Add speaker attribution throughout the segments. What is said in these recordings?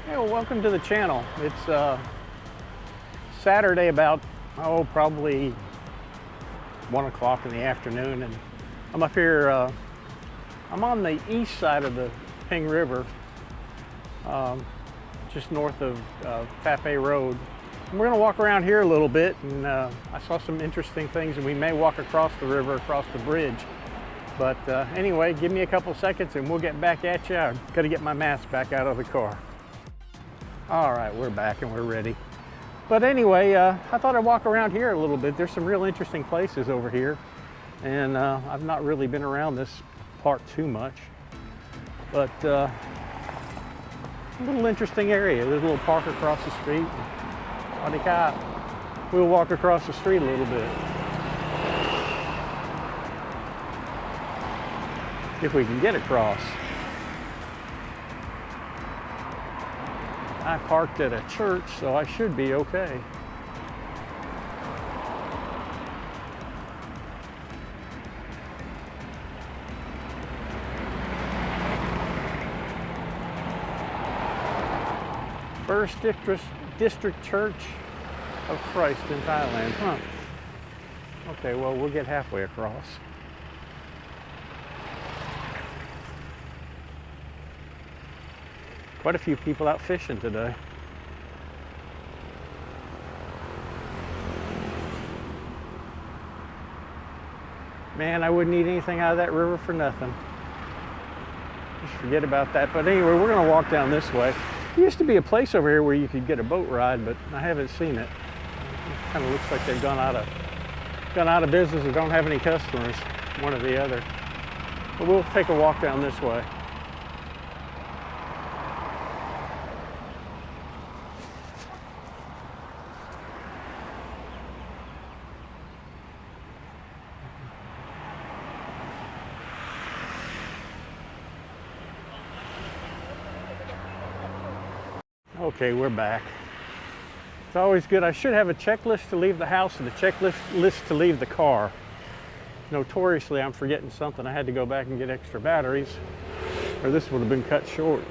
Speaker 1: Hey, well, welcome to the channel. It's Saturday about, probably 1 o'clock in the afternoon, and I'm up here, I'm on the east side of the Phang River, just north of Tha Phae Road. And we're gonna walk around here a little bit, and I saw some interesting things, and we may walk across the river, across the bridge. But anyway, give me a couple seconds and we'll get back at you. I've got to get my mask back out of the car. All right, we're back and we're ready. But anyway, I thought I'd walk around here a little bit. There's some real interesting places over here. And I've not really been around this part too much. But a little interesting area. There's a little park across the street. We'll walk across the street a little bit. If we can get across. I parked at a church, so I should be okay. First District Church of Christ in Thailand, huh? Okay, well, we'll get halfway across. Quite a few people out fishing today. Man, I wouldn't eat anything out of that river for nothing. Just forget about that. But anyway, we're gonna walk down this way. There used to be a place over here where you could get a boat ride, but I haven't seen it. It kind of looks like they've gone out of business or don't have any customers, one or the other. But we'll take a walk down this way. Okay, we're back. It's always good. I should have a checklist to leave the house and a checklist to leave the car. Notoriously, I'm forgetting something. I had to go back and get extra batteries, or this would have been cut short.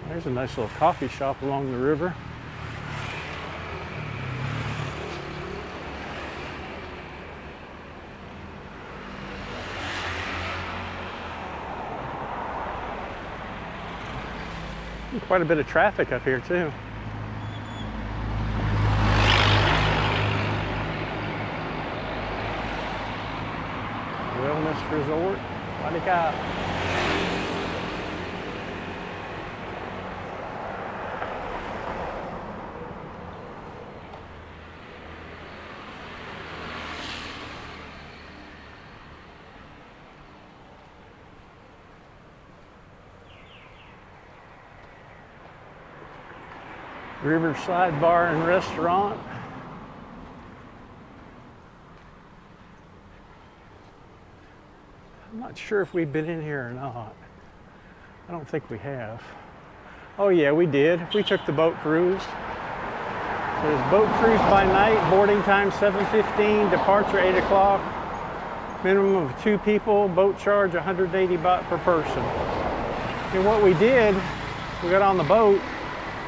Speaker 1: There's a nice little coffee shop along the river. Quite a bit of traffic up here too. Wellness Resort. Riverside Bar and Restaurant. I'm not sure if we've been in here or not. I don't think we have. Oh yeah, we did. We took the boat cruise. So there's boat cruise by night, boarding time 7:15, departure 8 o'clock. Minimum of 2 people, boat charge 180 baht per person. And what we did, we got on the boat,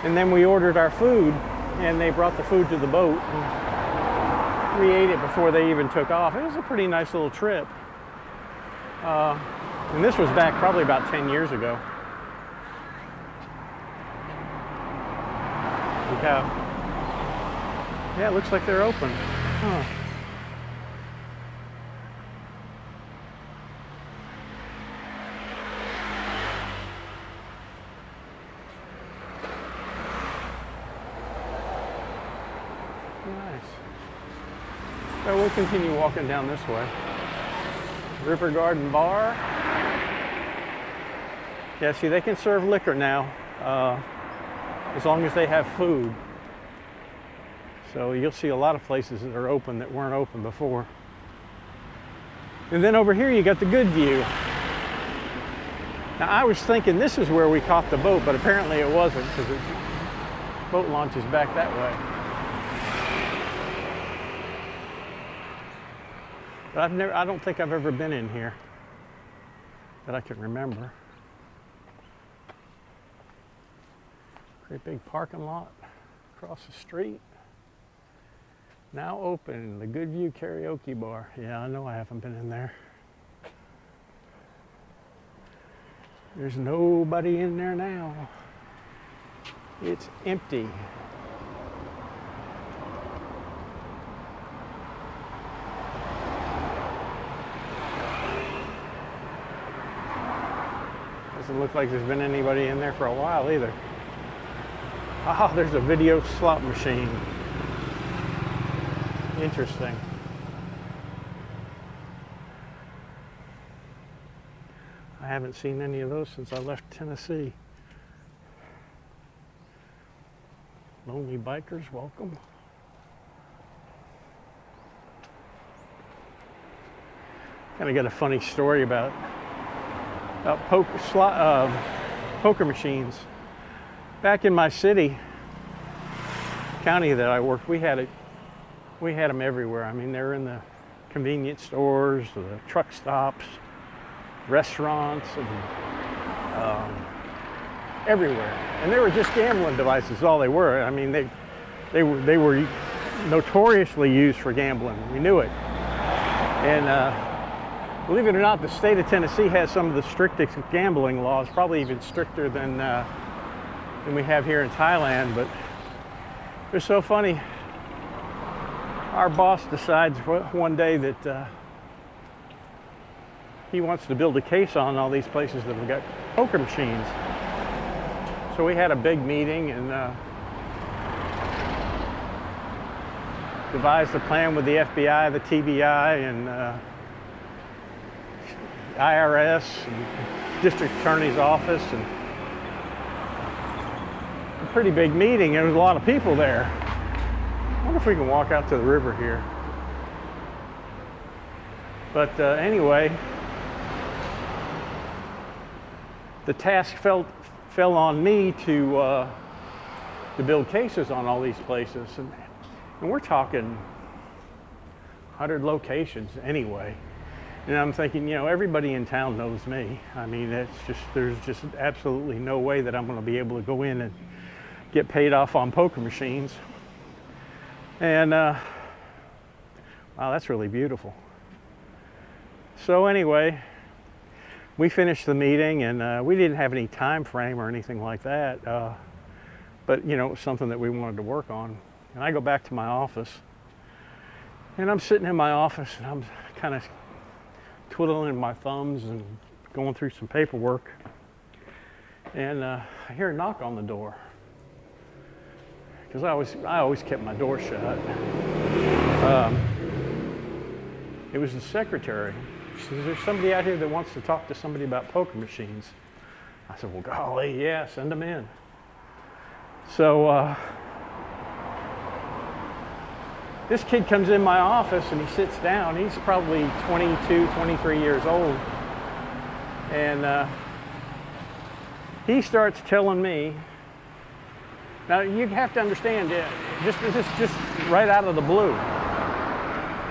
Speaker 1: and then we ordered our food, and they brought the food to the boat. And we ate it before they even took off. It was a pretty nice little trip. And this was back probably about 10 years ago. Yeah, it looks like they're open. Huh. So we'll continue walking down this way. River Garden Bar. Yeah, see, they can serve liquor now, as long as they have food. So you'll see a lot of places that are open that weren't open before. And then over here you got the good view. Now I was thinking this is where we caught the boat, but apparently it wasn't, because the boat launch is back that way. But I don't think I've ever been in here that I can remember. Great big parking lot across the street. Now open, the Good View Karaoke Bar. Yeah, I know I haven't been in there. There's nobody in there now. It's empty. Doesn't look like there's been anybody in there for a while either. Ah, there's a video slot machine. Interesting. I haven't seen any of those since I left Tennessee. Lonely bikers, welcome. Kind of got a funny story about poker machines. Back in my county that I worked, we had them everywhere. I mean, they were in the convenience stores, the truck stops, restaurants, and everywhere. And they were just gambling devices, all they were. I mean, they were notoriously used for gambling. We knew it. And believe it or not, the state of Tennessee has some of the strictest gambling laws, probably even stricter than we have here in Thailand. But it's so funny. Our boss decides one day that he wants to build a case on all these places that have got poker machines. So we had a big meeting and devised a plan with the FBI, the TBI, and IRS, and district attorney's office, and a pretty big meeting. There was a lot of people there. I wonder if we can walk out to the river here. But anyway, the task fell on me to build cases on all these places, and we're talking 100 locations anyway. And I'm thinking, you know, everybody in town knows me. I mean, there's just absolutely no way that I'm going to be able to go in and get paid off on poker machines. And wow, that's really beautiful. So anyway, we finished the meeting, and we didn't have any time frame or anything like that. But you know, it was something that we wanted to work on. And I go back to my office, and I'm sitting in my office, and I'm kind of twiddling my thumbs and going through some paperwork. And I hear a knock on the door, because I always kept my door shut. It was the secretary. She says, "There's somebody out here that wants to talk to somebody about poker machines." I said, "Well, golly, yeah, send them in." So this kid comes in my office and he sits down. He's probably 22, 23 years old. And he starts telling me, now you have to understand, this is just right out of the blue.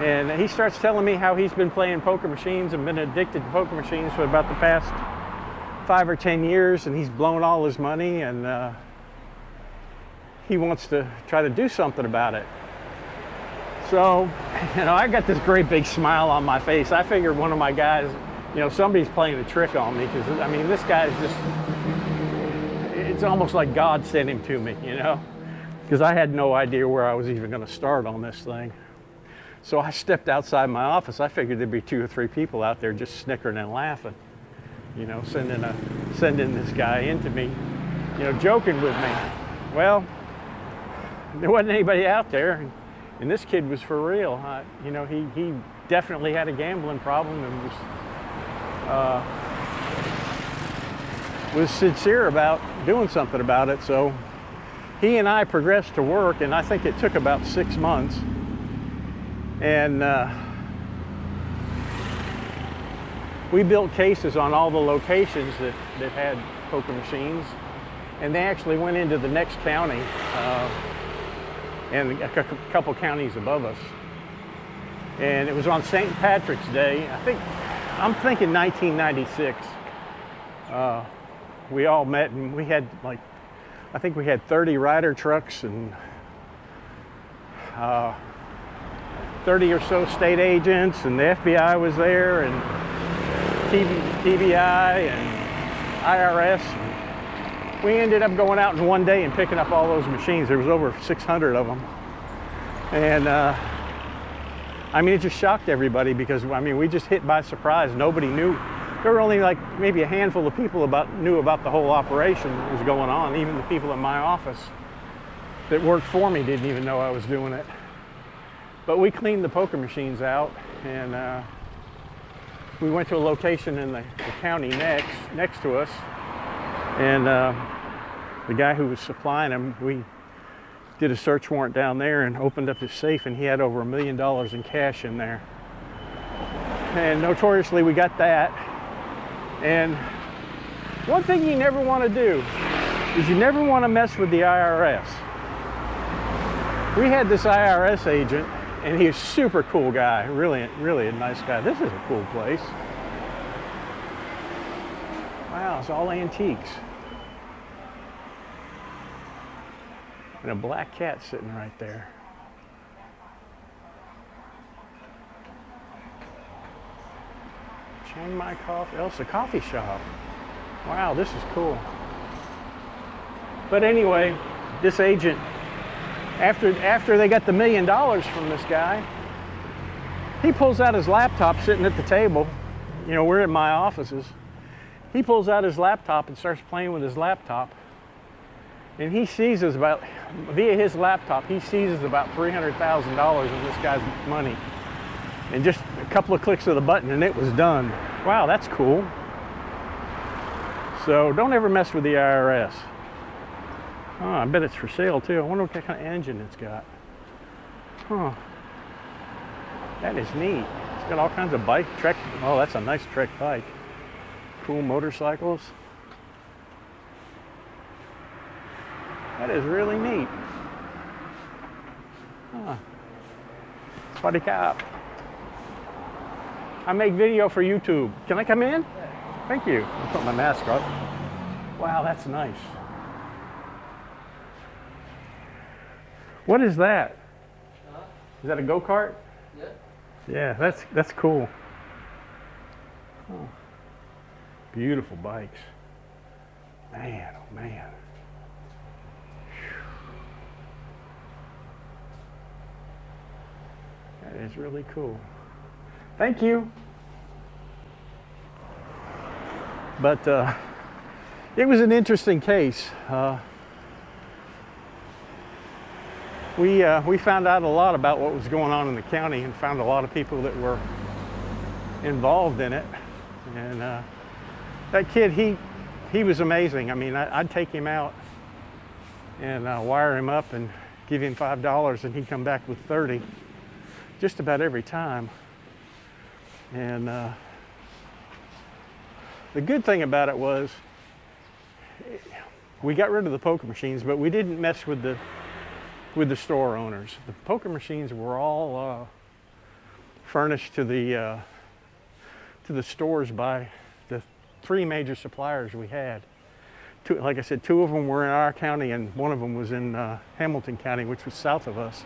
Speaker 1: And he starts telling me how he's been playing poker machines and been addicted to poker machines for about the past 5 or 10 years, and he's blown all his money, and he wants to try to do something about it. So, you know, I got this great big smile on my face. I figured one of my guys, you know, somebody's playing a trick on me, because, I mean, this guy's just, it's almost like God sent him to me, you know, because I had no idea where I was even going to start on this thing. So I stepped outside my office. I figured there'd be 2 or 3 people out there just snickering and laughing, you know, sending this guy into me, you know, joking with me. Well, there wasn't anybody out there. And this kid was for real. You know, he definitely had a gambling problem and was sincere about doing something about it. So he and I progressed to work, and I think it took about 6 months. And we built cases on all the locations that had poker machines. And they actually went into the next county. And a couple counties above us. And it was on St. Patrick's Day. I'm thinking 1996. We all met, and we had like I think we had 30 rider trucks and 30 or so state agents, and the FBI was there, and TBI and IRS. And we ended up going out in one day and picking up all those machines. There was over 600 of them. And I mean, it just shocked everybody because, I mean, we just hit by surprise. Nobody knew. There were only like maybe a handful of people knew about the whole operation that was going on. Even the people in my office that worked for me didn't even know I was doing it. But we cleaned the poker machines out, and we went to a location in the county next to us, and the guy who was supplying them, we did a search warrant down there and opened up his safe, and he had over $1 million in cash in there. And notoriously we got that. And one thing you never want to do is you never want to mess with the IRS. We had this IRS agent, and he was a super cool guy, really, really a nice guy. This is a cool place. Wow, it's all antiques. And a black cat sitting right there. Chiang Mai coffee. Oh, it's a coffee shop. Wow, this is cool. But anyway, this agent, after they got the $1 million from this guy, he pulls out his laptop sitting at the table. You know, we're in my offices. He pulls out his laptop and starts playing with his laptop. And he seizes about, via his laptop, he seizes about $300,000 of this guy's money. And just a couple of clicks of the button and it was done. Wow, that's cool. So don't ever mess with the IRS. Oh, I bet it's for sale too. I wonder what kind of engine it's got. Huh. That is neat. It's got all kinds of Trek. Oh, that's a nice Trek bike. Cool motorcycles. That is really neat. Huh. Swadee Kap. I make video for YouTube. Can I come in? Yeah. Thank you. I'll put my mask on. Wow, that's nice. What is that? Is that a go-kart? Yeah. Yeah, that's cool. Oh. Beautiful bikes. Man, oh man. That is really cool. Thank you. But it was an interesting case. We found out a lot about what was going on in the county and found a lot of people that were involved in it. And that kid, he was amazing. I mean, I'd take him out and wire him up and give him $5 and he'd come back with 30 just about every time. And the good thing about it was we got rid of the poker machines, but we didn't mess with the store owners. The poker machines were all furnished to the stores by the 3 major suppliers we had. Like I said, 2 of them were in our county and 1 of them was in Hamilton County, which was south of us.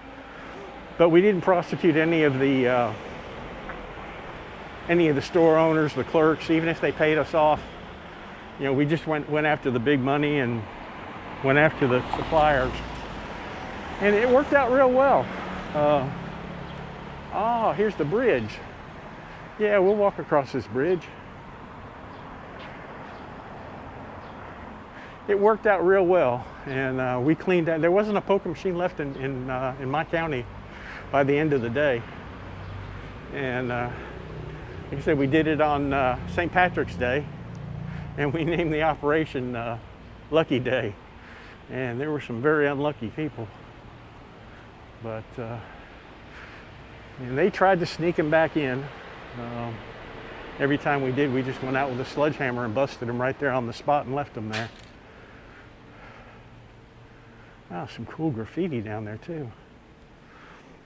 Speaker 1: But we didn't prosecute any of the store owners, the clerks, even if they paid us off. You know, we just went after the big money and went after the suppliers. And it worked out real well. Oh, here's the bridge. Yeah, we'll walk across this bridge. It worked out real well, and we cleaned out. There wasn't a poker machine left in my county by the end of the day. And like I said, we did it on St. Patrick's Day, and we named the operation Lucky Day. And there were some very unlucky people. But and they tried to sneak them back in. Every time we did, we just went out with a sledgehammer and busted them right there on the spot and left them there. Wow, some cool graffiti down there too.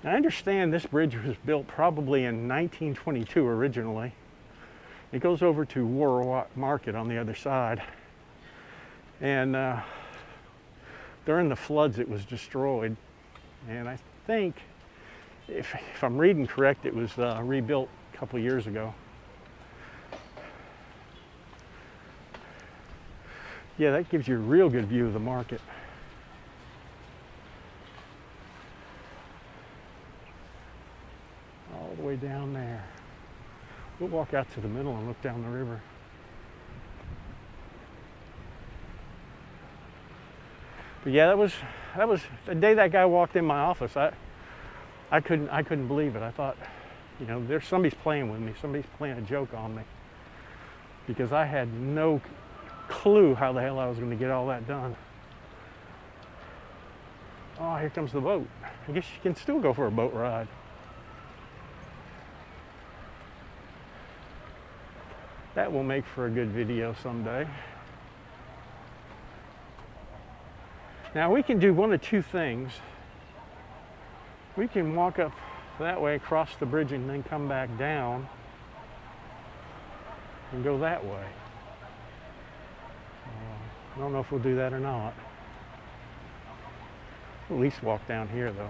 Speaker 1: I understand this bridge was built probably in 1922 originally. It goes over to War Market on the other side. And during the floods it was destroyed, and I think, if I'm reading correct, it was rebuilt a couple years ago. Yeah, that gives you a real good view of the market. All the way down there. We'll walk out to the middle and look down the river. But yeah, that was the day that guy walked in my office. I couldn't believe it. I thought, you know, there's somebody's playing with me. Somebody's playing a joke on me, because I had no clue how the hell I was going to get all that done. Oh, here comes the boat. I guess you can still go for a boat ride. That will make for a good video someday. Now we can do one of two things. We can walk up that way, across the bridge, and then come back down and go that way. I don't know if we'll do that or not. We'll at least walk down here though.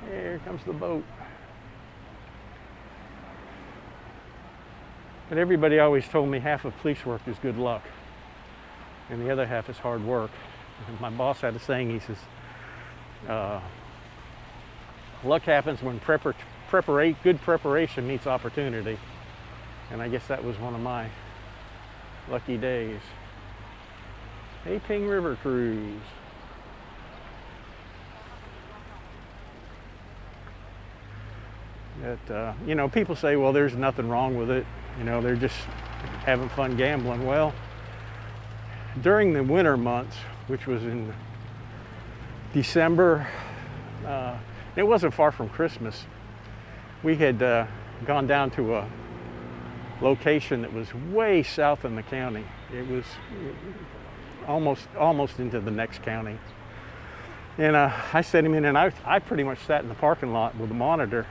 Speaker 1: Here comes the boat. But everybody always told me half of police work is good luck, and the other half is hard work. And my boss had a saying, he says, luck happens when good preparation meets opportunity. And I guess that was one of my lucky days. Ping River Cruise. That, you know, people say, well, there's nothing wrong with it. You know, they're just having fun gambling. Well, during the winter months, which was in December, it wasn't far from Christmas, we had gone down to a location that was way south in the county. It was almost into the next county. And I sent him in, and I pretty much sat in the parking lot with a monitor.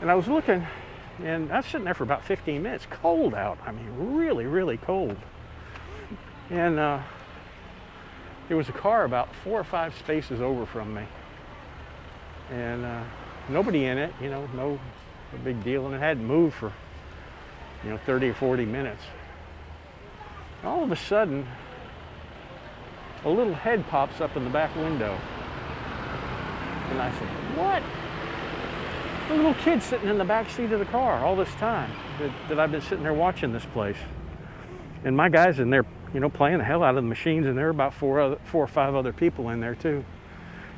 Speaker 1: And I was looking, and I was sitting there for about 15 minutes. Cold out. I mean, really, really cold. And there was a car about 4 or 5 spaces over from me. And nobody in it, you know, no big deal. And it hadn't moved for, you know, 30 or 40 minutes. All of a sudden, a little head pops up in the back window. And I said, what? A little kid sitting in the back seat of the car all this time that I've been sitting there watching this place. And my guy's in there, you know, playing the hell out of the machines, and there were about 4 or 5 other people in there too,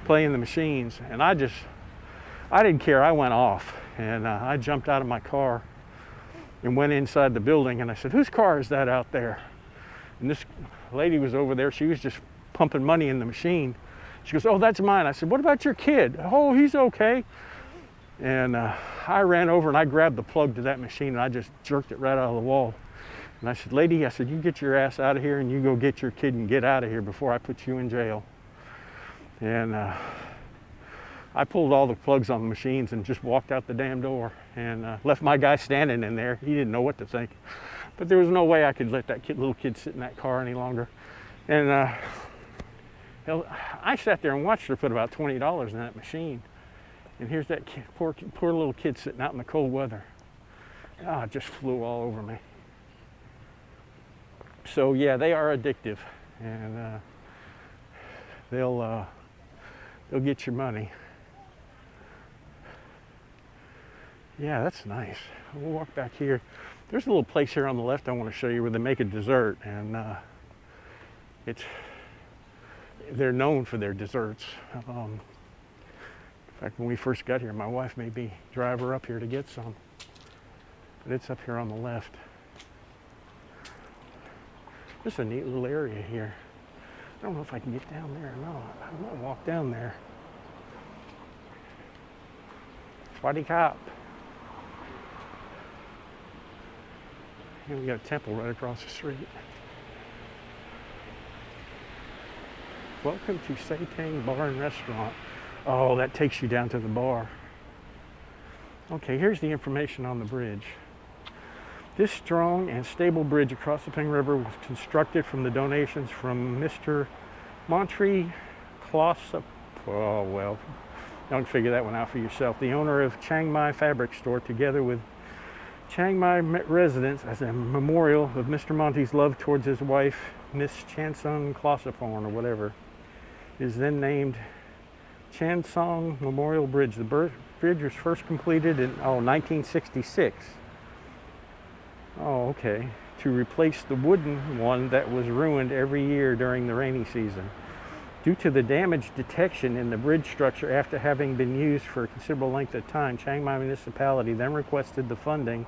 Speaker 1: playing the machines. And I didn't care. I went off, and I jumped out of my car and went inside the building, and I said, whose car is that out there? And this lady was over there. She was just pumping money in the machine. She goes, oh, that's mine. I said, what about your kid? Oh, he's okay. And I ran over and I grabbed the plug to that machine, and I just jerked it right out of the wall. And I said, lady, I said, you get your ass out of here, and you go get your kid and get out of here before I put you in jail. And I pulled all the plugs on the machines and just walked out the damn door, and left my guy standing in there. He didn't know what to think. But there was no way I could let that little kid sit in that car any longer. And I sat there and watched her put about $20 in that machine. And here's that kid, poor little kid sitting out in the cold weather. Ah, it just flew all over me. So yeah, they are addictive, and they'll get your money. Yeah, that's nice. We'll walk back here. There's a little place here on the left I want to show you where they make a dessert, and they're known for their desserts. In fact, when we first got here, my wife made me drive her up here to get some. But it's up here on the left. Just a neat little area here. I don't know if I can get down there or not. I might walk down there. Swaddy Cop. Here we got a temple right across the street. Welcome to Saiteng Bar and Restaurant. Oh, that takes you down to the bar. Okay, here's the information on the bridge. This strong and stable bridge across the Ping River was constructed from the donations from Mr. Montre Clossop. Oh, well, don't figure that one out for yourself. The owner of Chiang Mai fabric store, together with Chiang Mai residents, as a memorial of Mr. Monty's love towards his wife, Miss Chansung Clossophorn, or whatever, is then named Chansong Memorial Bridge. The bridge was first completed in 1966. Oh, okay. To replace the wooden one that was ruined every year during the rainy season. Due to the damage detection in the bridge structure after having been used for a considerable length of time, Chiang Mai Municipality then requested the funding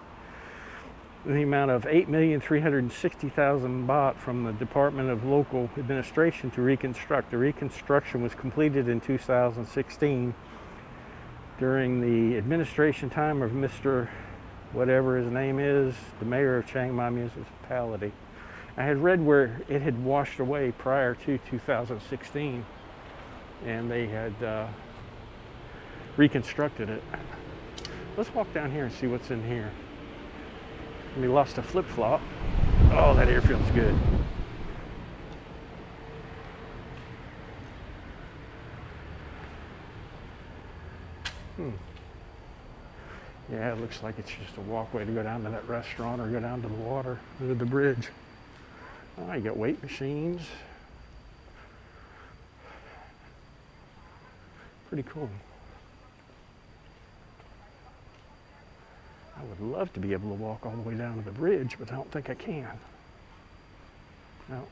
Speaker 1: in the amount of 8,360,000 baht from the Department of Local Administration to reconstruct. The reconstruction was completed in 2016 during the administration time of Mr. whatever his name is, the mayor of Chiang Mai Municipality. I had read where it had washed away prior to 2016 and they had reconstructed it. Let's walk down here and see what's in here. We lost a flip-flop. Oh, that air feels good. Yeah, it looks like it's just a walkway to go down to that restaurant or go down to the water, under the bridge. Oh, you got weight machines. Pretty cool. I would love to be able to walk all the way down to the bridge, but I don't think I can. No.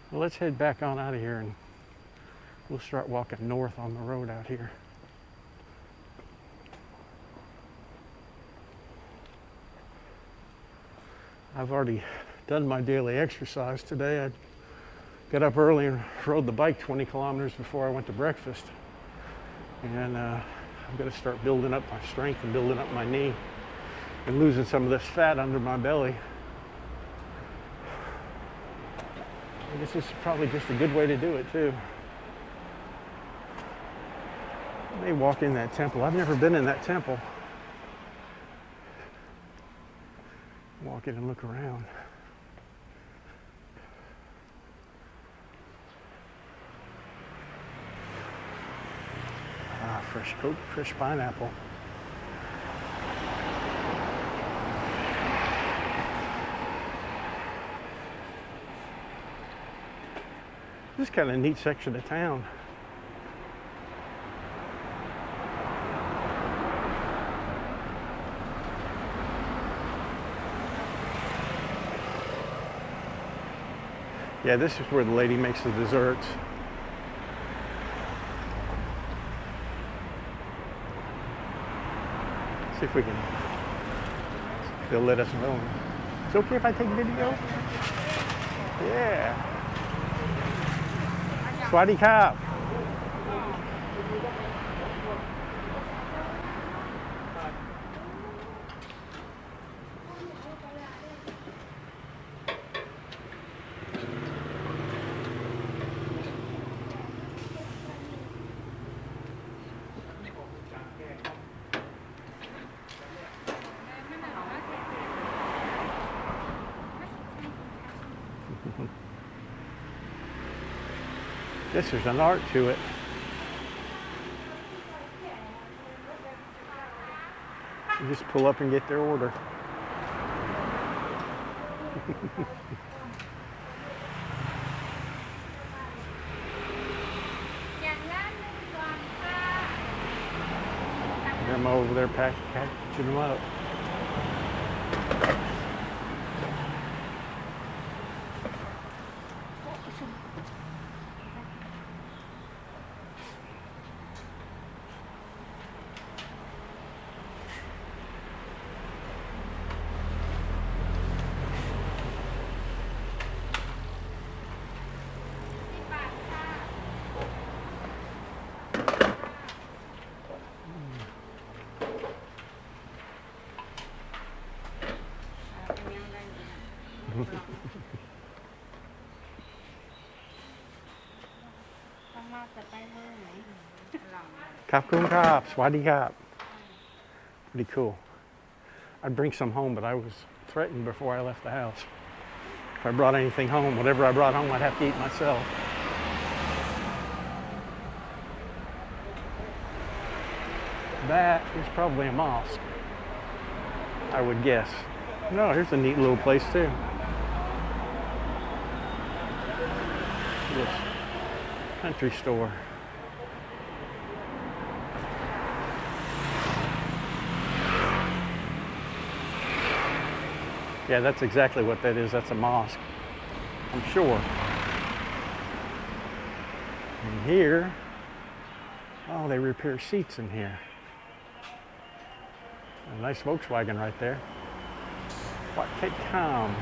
Speaker 1: Well, let's head back on out of here and we'll start walking north on the road out here. I've already done my daily exercise today. I got up early and rode the bike 20 kilometers before I went to breakfast. And I'm going to start building up my strength and building up my knee and losing some of this fat under my belly. I guess this is probably just a good way to do it too. I may walk in that temple. I've never been in that temple. Walk in and look around. Ah, fresh Coke, fresh pineapple. This is kind of a neat section of town. Yeah, this is where the lady makes the desserts. See if we can, if they'll let us know. It's okay if I take video? Yeah. Swadee Kap. Guess there's an art to it. You just pull up and get their order. I'm over there packaging them up. Kap Kum Kap, Swadi Kap. Pretty cool. I'd bring some home, but I was threatened before I left the house. If I brought anything home, whatever I brought home, I'd have to eat myself. That is probably a mosque, I would guess. No, here's a neat little place too. This country store. Yeah, that's exactly what that is. That's a mosque, I'm sure. And here, oh, they repair seats in here. A nice Volkswagen right there. Wat Ket Karam.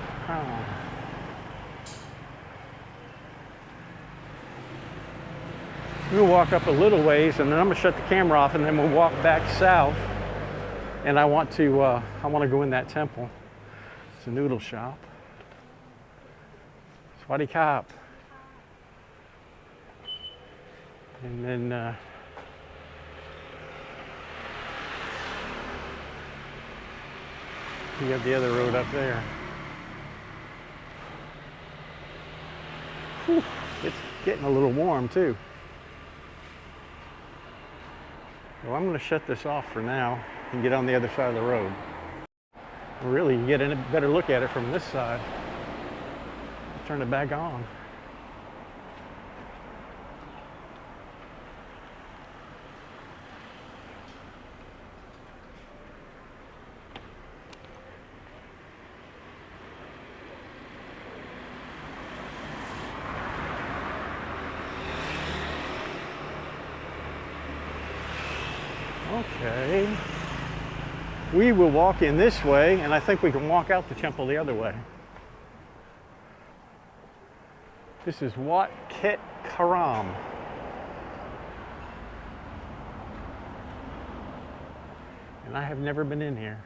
Speaker 1: We'll walk up a little ways, and then I'm gonna shut the camera off, and then we'll walk back south. And I want to go in that temple. It's a noodle shop. Swadi Kap. And then you got the other road up there. Whew, it's getting a little warm too. Well, I'm going to shut this off for now and get on the other side of the road. Really, you get a better look at it from this side. Turn it back on. Okay, we will walk in this way, and I think we can walk out the temple the other way. This is Wat Ket Karam. And I have never been in here.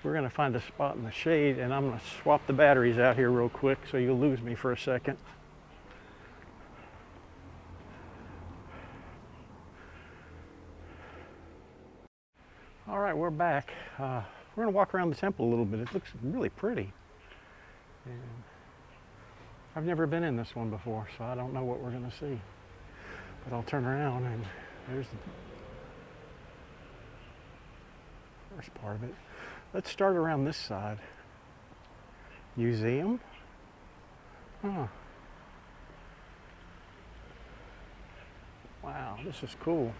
Speaker 1: We're going to find a spot in the shade, and I'm going to swap the batteries out here real quick so you'll lose me for a second. All right, we're back. We're going to walk around the temple a little bit. It looks really pretty. And I've never been in this one before, so I don't know what we're going to see. But I'll turn around, and there's the first part of it. Let's start around this side. Museum. Huh. Wow, this is cool.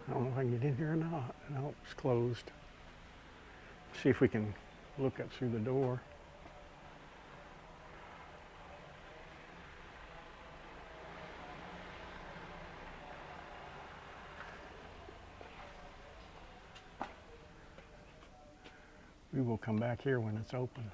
Speaker 1: I don't know if I can get in here or not. No, it's closed. See if we can look up through the door. We will come back here when it's open.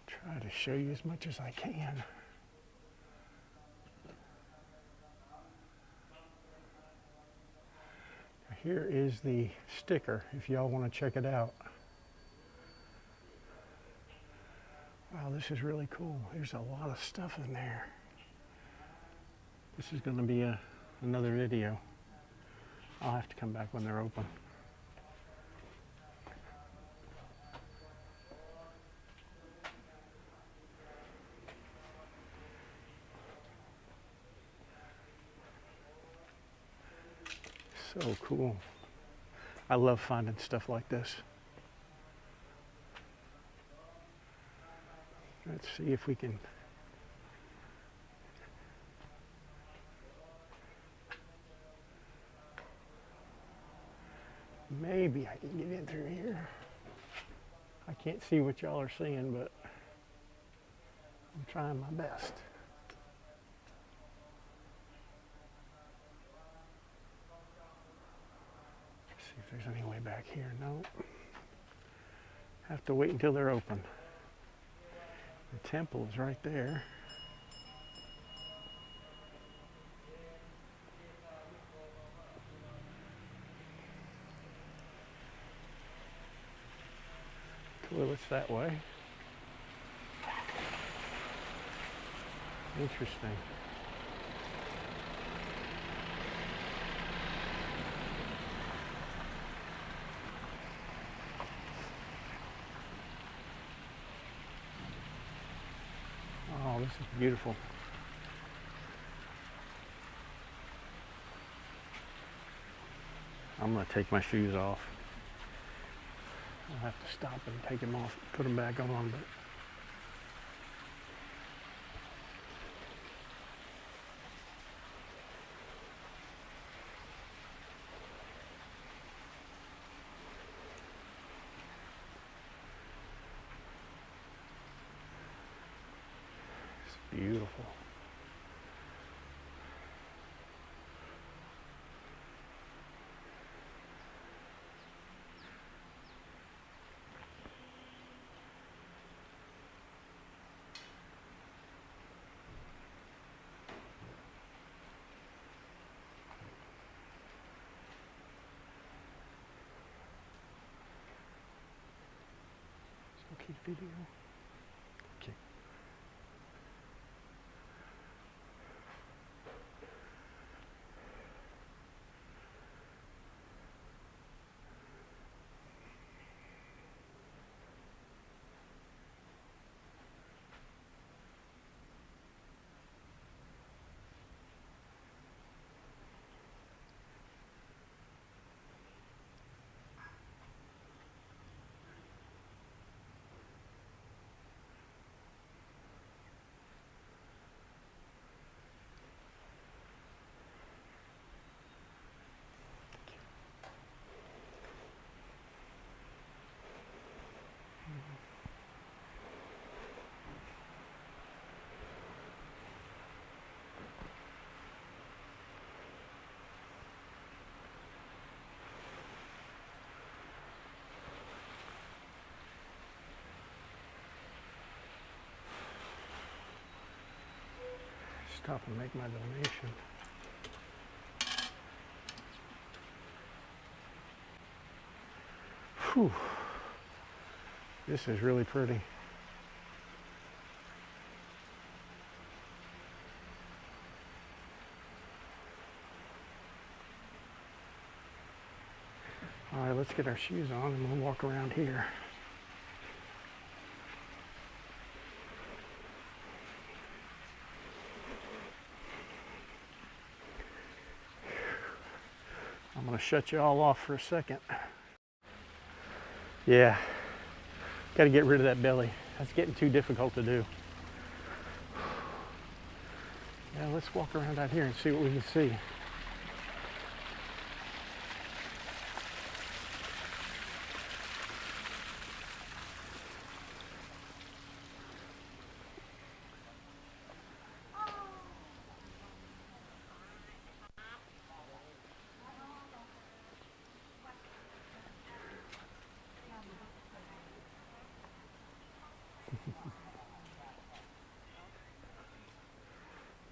Speaker 1: Try to show you as much as I can. Here is the sticker if y'all want to check it out. Wow, this is really cool. There's a lot of stuff in there. This is going to be another video. I'll have to come back when they're open. So cool. I love finding stuff like this. Let's see if we can. Maybe I can get in through here. I can't see what y'all are seeing, but I'm trying my best. Let's see if there's any way back here. No. Have to wait until they're open. The temple is right there. Toilets that way. Interesting. Oh, this is beautiful. I'm going to take my shoes off. I'll have to stop and take them off, put them back on, but it's beautiful. Okay, video. Okay. Stop and make my donation. Whew. This is really pretty. All right, let's get our shoes on and we'll walk around here. I'm going to shut you all off for a second. Yeah, got to get rid of that belly. That's getting too difficult to do. Yeah, let's walk around out here and see what we can see.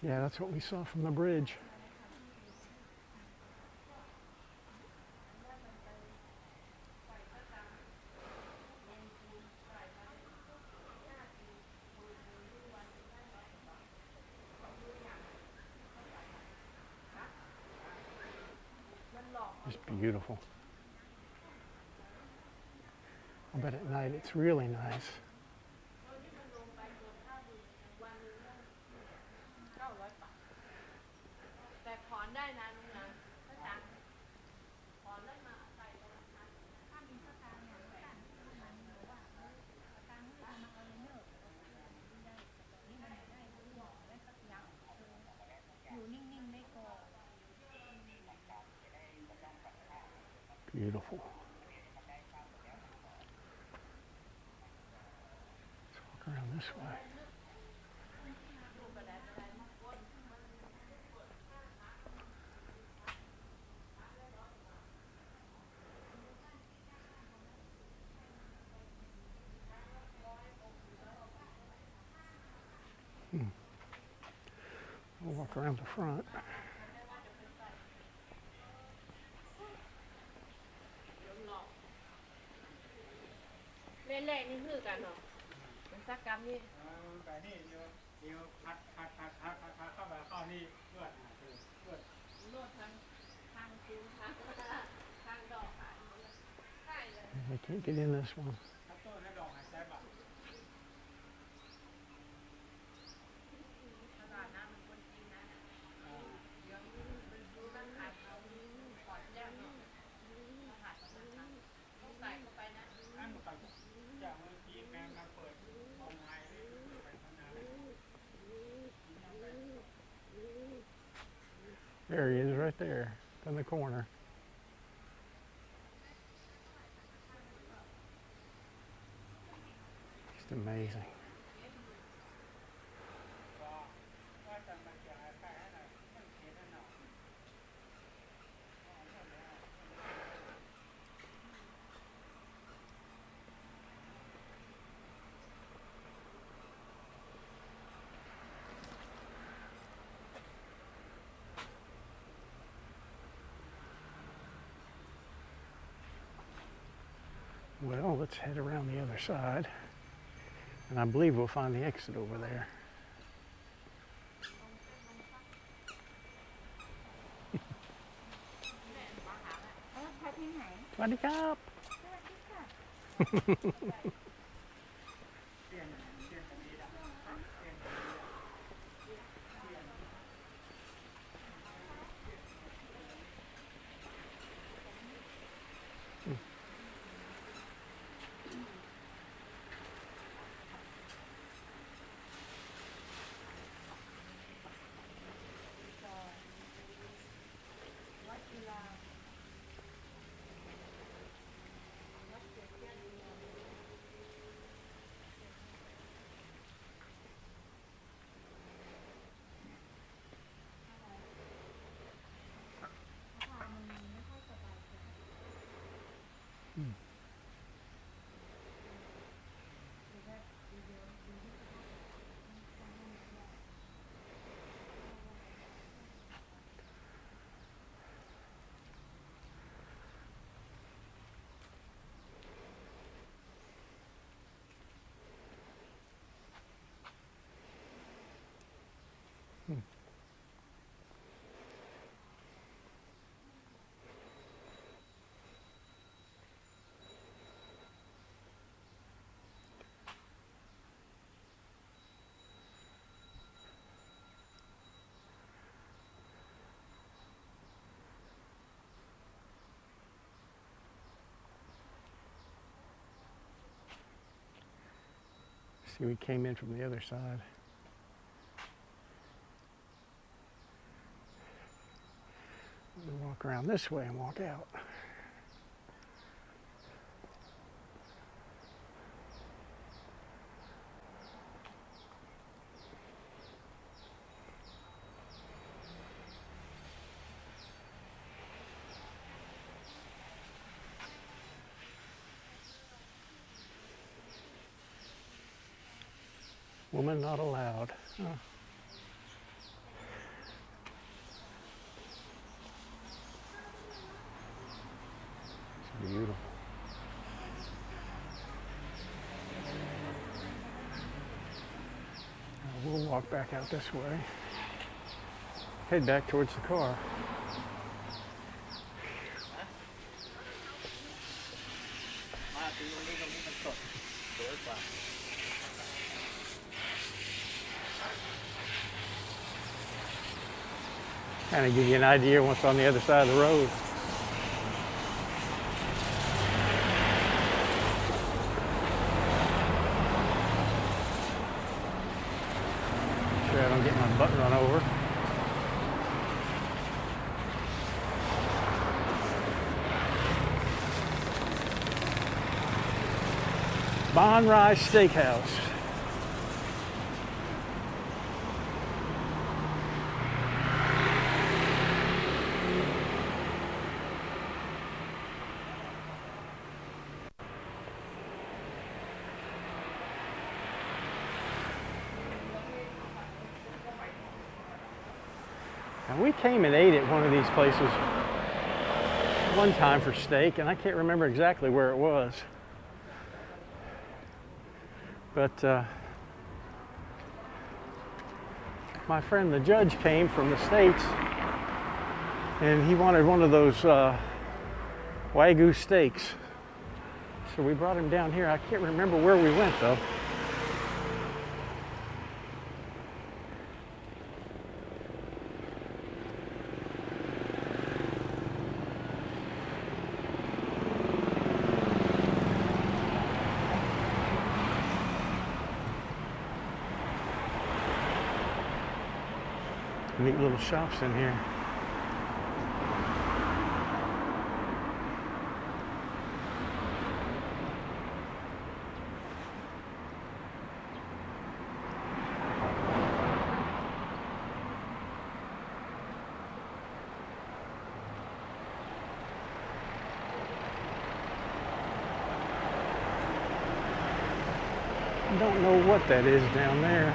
Speaker 1: Yeah, that's what we saw from the bridge. It's beautiful. I bet at night it's really nice. Beautiful. Let's walk around this way. We'll walk around the front.
Speaker 2: เล่นๆนี่คือกันเหรอเป็นสักกรรมนี่
Speaker 1: แต่นี่เดี๋ยวพัดเข้ามาเข้านี่เลือดเลือด
Speaker 2: นวดทางคิ้วทางดอกค่ะใช่เลย
Speaker 1: I can't get in this one.
Speaker 2: ตลาดน้ำมันคนจีนนะเดี๋ยวมันดูมันขายเขาปอดแจ้งเนาะมาหาตรงนั้นต้องใส่เข้าไปนะ
Speaker 1: There he is right there in the corner. Just amazing. Well, let's head around the other side, and I believe we'll find the exit over there. Swaddy Cup! See, we came in from the other side. We'll walk around this way and walk out. Woman not allowed. Oh. It's beautiful. Now we'll walk back out this way. Head back towards the car. Kind of give you an idea of what's on the other side of the road. Make sure I don't get my butt run over. Bon Rai Steakhouse. And we came and ate at one of these places one time for steak, and I can't remember exactly where it was. But my friend the judge came from the States, and he wanted one of those Wagyu steaks. So we brought him down here. I can't remember where we went though. Neat little shops in here. I don't know what that is down there.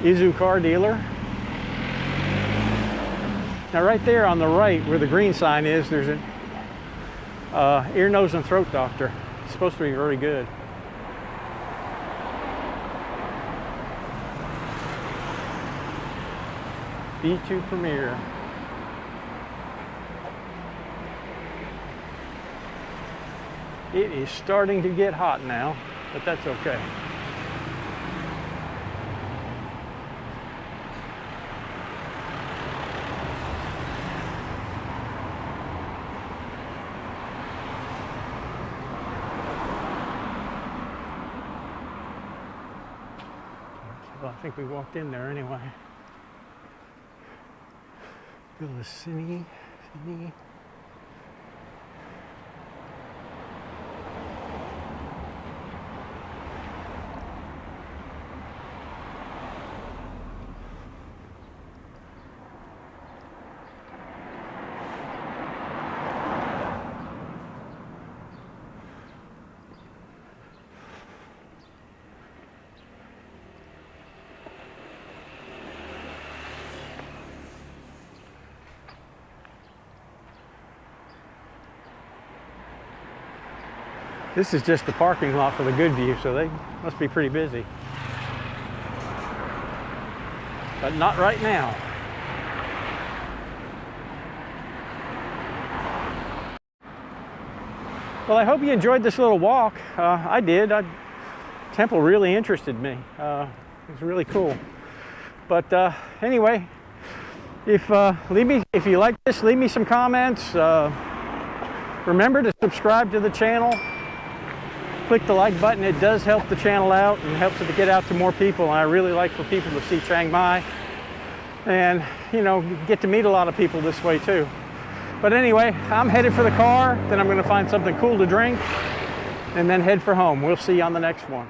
Speaker 1: Izu car dealer. Now right there on the right where the green sign is, there's an ear, nose, and throat doctor. It's supposed to be very good. B2 Premier. It is starting to get hot now, but that's okay. Well, I think we walked in there anyway. Cine. This is just the parking lot for the Good View, so they must be pretty busy. But not right now. Well, I hope you enjoyed this little walk. I did. Temple really interested me. It was really cool. But anyway, if you like this, leave me some comments. Remember to subscribe to the channel. Click the like button. It does help the channel out and helps it to get out to more people. And I really like for people to see Chiang Mai and, you know, get to meet a lot of people this way too. But anyway, I'm headed for the car. Then I'm going to find something cool to drink and then head for home. We'll see you on the next one.